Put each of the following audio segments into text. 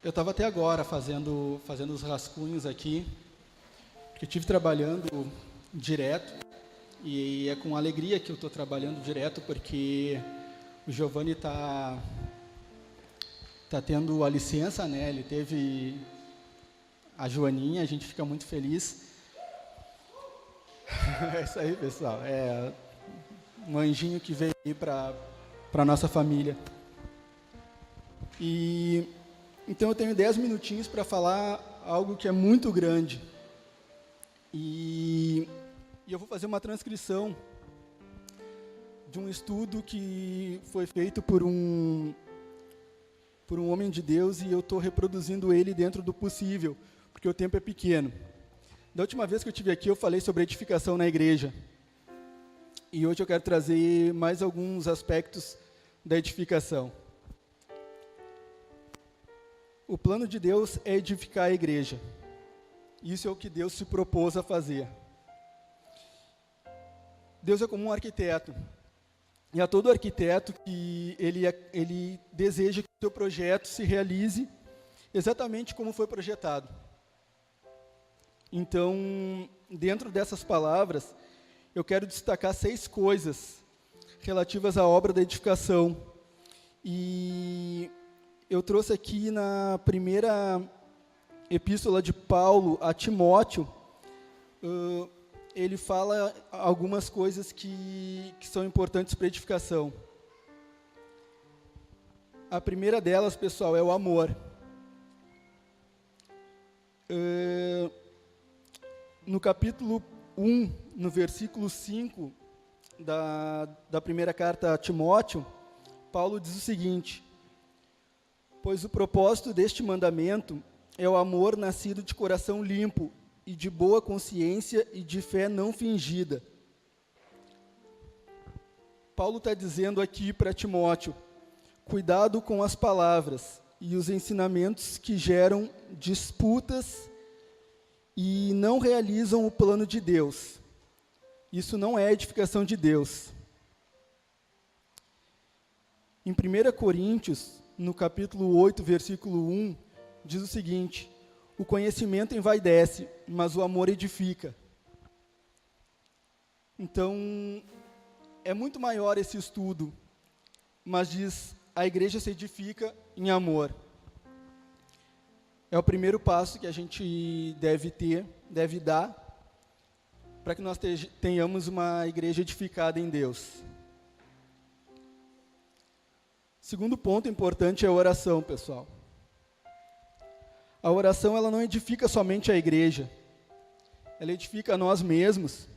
Eu estava até agora fazendo os rascunhos aqui, porque eu estive trabalhando direto, e é com alegria que eu estou trabalhando direto, porque o Giovanni tá tendo a licença, né? Ele teve a Joaninha, a gente fica muito feliz. É isso aí, pessoal. É um anjinho que veio aí para a nossa família. E então eu tenho 10 minutinhos para falar algo que é muito grande. E eu vou fazer uma transcrição de um estudo que foi feito por um homem de Deus, e eu estou reproduzindo ele dentro do possível, porque o tempo é pequeno. Da última vez que eu estive aqui, eu falei sobre edificação na igreja. E hoje eu quero trazer mais alguns aspectos da edificação. O plano de Deus é edificar a igreja. Isso é o que Deus se propôs a fazer. Deus é como um arquiteto. E a todo arquiteto que ele deseja que o seu projeto se realize exatamente como foi projetado. Então, dentro dessas palavras, eu quero destacar 6 coisas relativas à obra da edificação. E eu trouxe aqui na primeira epístola de Paulo a Timóteo, ele fala algumas coisas que são importantes para a edificação. A primeira delas, pessoal, é o amor. No capítulo 1, no versículo 5 da primeira carta a Timóteo, Paulo diz o seguinte: pois o propósito deste mandamento é o amor nascido de coração limpo e de boa consciência e de fé não fingida. Paulo está dizendo aqui para Timóteo: cuidado com as palavras e os ensinamentos que geram disputas e não realizam o plano de Deus. Isso não é edificação de Deus. Em 1 Coríntios, no capítulo 8, versículo 1, diz o seguinte: o conhecimento envaidece, mas o amor edifica. Então, é muito maior esse estudo, mas diz: a igreja se edifica em amor. É o primeiro passo que a gente deve dar, para que nós tenhamos uma igreja edificada em Deus. Segundo ponto importante é a oração, pessoal. A oração, ela não edifica somente a igreja, ela edifica a nós mesmos,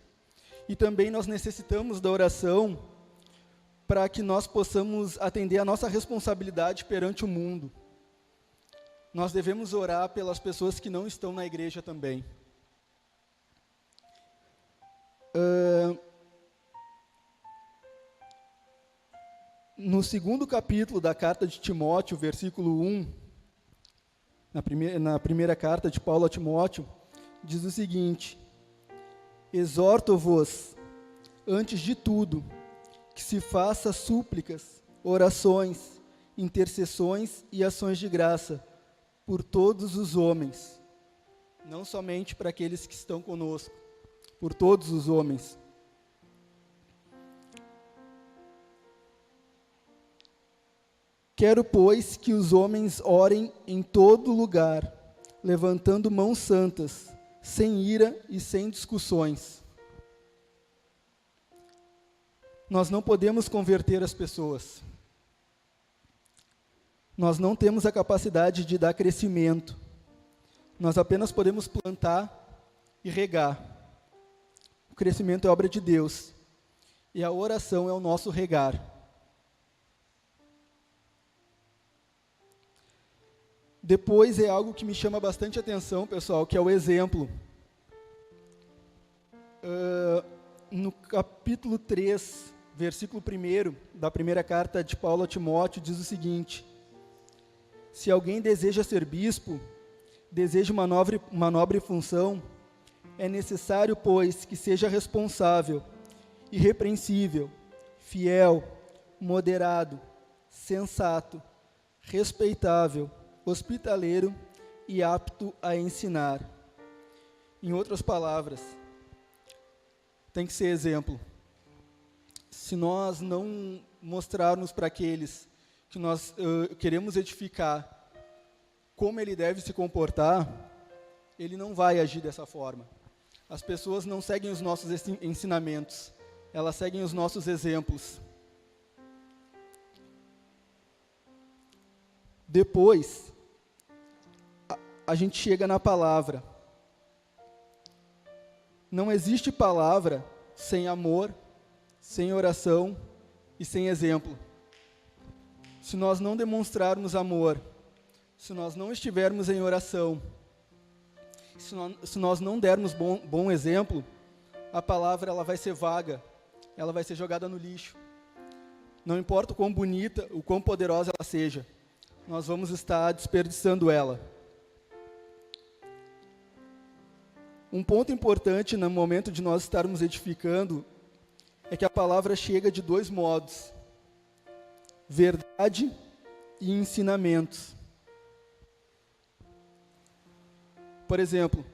e também nós necessitamos da oração para que nós possamos atender a nossa responsabilidade perante o mundo. Nós devemos orar pelas pessoas que não estão na igreja também. No 2º capítulo da carta de Timóteo, versículo 1, na primeira carta de Paulo a Timóteo, diz o seguinte: exorto-vos, antes de tudo, que se faça súplicas, orações, intercessões e ações de graça, por todos os homens, não somente para aqueles que estão conosco, por todos os homens. Quero, pois, que os homens orem em todo lugar, levantando mãos santas, sem ira e sem discussões. Nós não podemos converter as pessoas. Nós não temos a capacidade de dar crescimento. Nós apenas podemos plantar e regar. O crescimento é obra de Deus. E a oração é o nosso regar. Depois é algo que me chama bastante atenção, pessoal, que é o exemplo. No capítulo 3, versículo 1 da primeira carta de Paulo a Timóteo, diz o seguinte: se alguém deseja ser bispo, deseja uma nobre função, é necessário, pois, que seja responsável, irrepreensível, fiel, moderado, sensato, respeitável, hospitaleiro e apto a ensinar. Em outras palavras, tem que ser exemplo. Se nós não mostrarmos para aqueles que nós queremos edificar como ele deve se comportar, ele não vai agir dessa forma. As pessoas não seguem os nossos ensinamentos, elas seguem os nossos exemplos. Depois, a gente chega na palavra. Não existe palavra sem amor, sem oração e sem exemplo. Se nós não demonstrarmos amor, se nós não estivermos em oração, se nós não dermos bom exemplo, a palavra ela vai ser vaga, ela vai ser jogada no lixo. Não importa o quão bonita, o quão poderosa ela seja, nós vamos estar desperdiçando ela. Um ponto importante no momento de nós estarmos edificando é que a palavra chega de dois modos: verdade e ensinamentos. Por exemplo,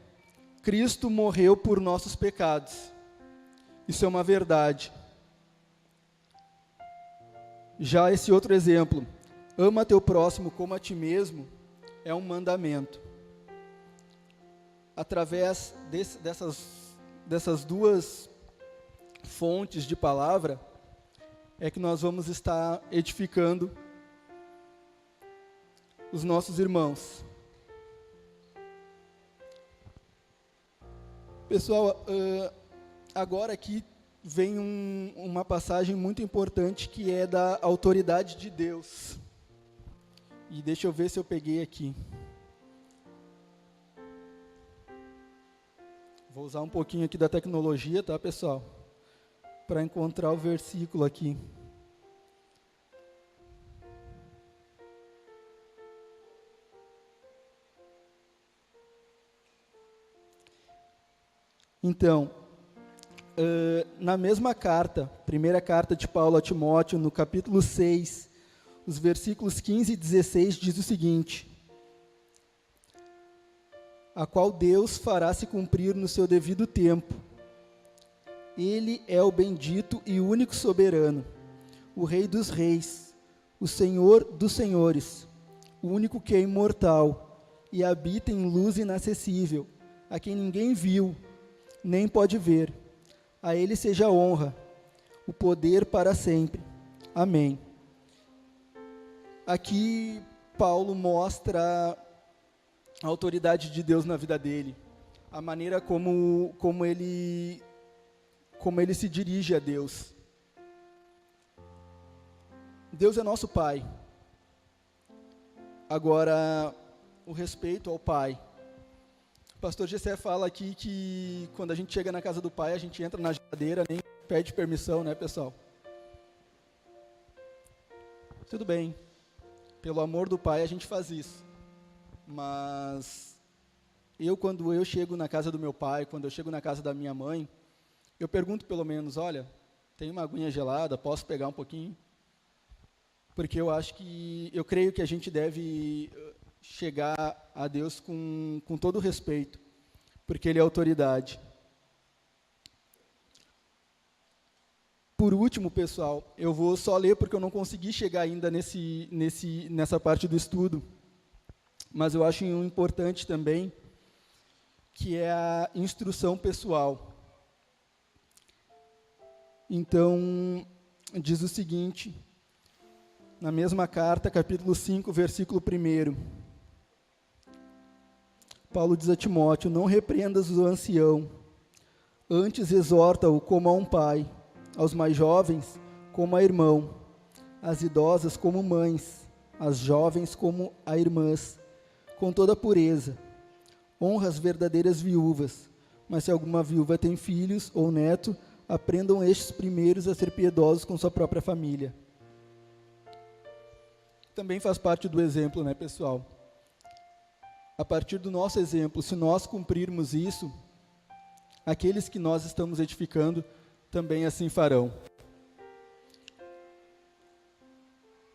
Cristo morreu por nossos pecados. Isso é uma verdade. Já esse outro exemplo, ama teu próximo como a ti mesmo, é um mandamento. Através dessas duas fontes de palavra, é que nós vamos estar edificando os nossos irmãos. Pessoal, agora aqui vem uma passagem muito importante que é da autoridade de Deus. E deixa eu ver se eu peguei aqui. Vou usar um pouquinho aqui da tecnologia, tá, pessoal? Para encontrar o versículo aqui. Então, na mesma carta, primeira carta de Paulo a Timóteo, no capítulo 6, os versículos 15 e 16, diz o seguinte: a qual Deus fará se cumprir no seu devido tempo. Ele é o bendito e único soberano, o Rei dos reis, o Senhor dos senhores, o único que é imortal e habita em luz inacessível, a quem ninguém viu, nem pode ver. A ele seja a honra, o poder para sempre. Amém. Aqui Paulo mostra a autoridade de Deus na vida dele, a maneira como ele se dirige a Deus. Deus é nosso Pai. Agora, o respeito ao Pai. O pastor Gessé fala aqui que quando a gente chega na casa do Pai, a gente entra na geladeira, nem pede permissão, né, pessoal? Tudo bem. Pelo amor do Pai, a gente faz isso. Mas quando eu chego na casa do meu pai, quando eu chego na casa da minha mãe, eu pergunto pelo menos: olha, tem uma aguinha gelada, posso pegar um pouquinho? Porque eu creio que a gente deve chegar a Deus com todo o respeito, porque Ele é autoridade. Por último, pessoal, eu vou só ler porque eu não consegui chegar ainda nessa parte do estudo, mas eu acho importante também, que é a instrução pessoal. Então, diz o seguinte, na mesma carta, capítulo 5, versículo 1. Paulo diz a Timóteo: não repreendas o ancião, antes exorta-o como a um pai, aos mais jovens como a irmão, as idosas como mães, as jovens como a irmãs, com toda a pureza. Honra as verdadeiras viúvas, mas se alguma viúva tem filhos ou neto, aprendam estes primeiros a ser piedosos com sua própria família. Também faz parte do exemplo, né, pessoal? A partir do nosso exemplo, se nós cumprirmos isso, aqueles que nós estamos edificando também assim farão.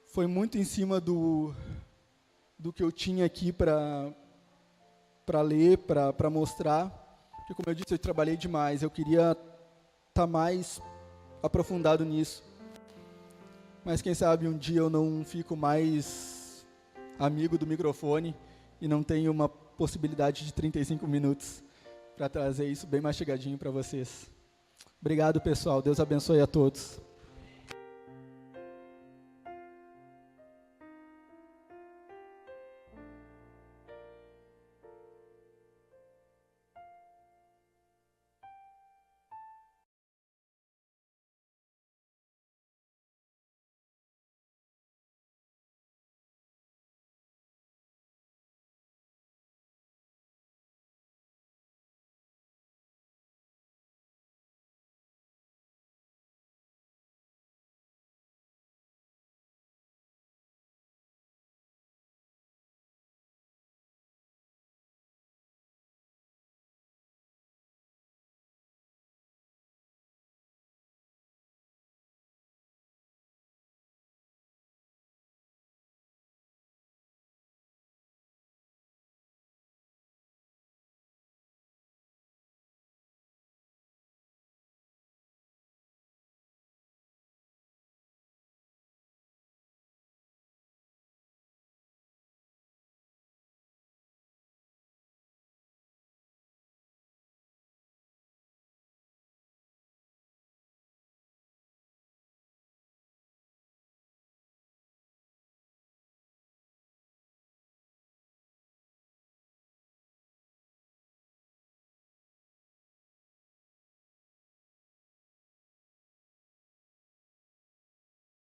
Foi muito em cima do do que eu tinha aqui para ler, para mostrar, porque, como eu disse, eu trabalhei demais, eu queria estar mais aprofundado nisso. Mas quem sabe um dia eu não fico mais amigo do microfone e não tenho uma possibilidade de 35 minutos para trazer isso bem mastigadinho para vocês. Obrigado, pessoal. Deus abençoe a todos.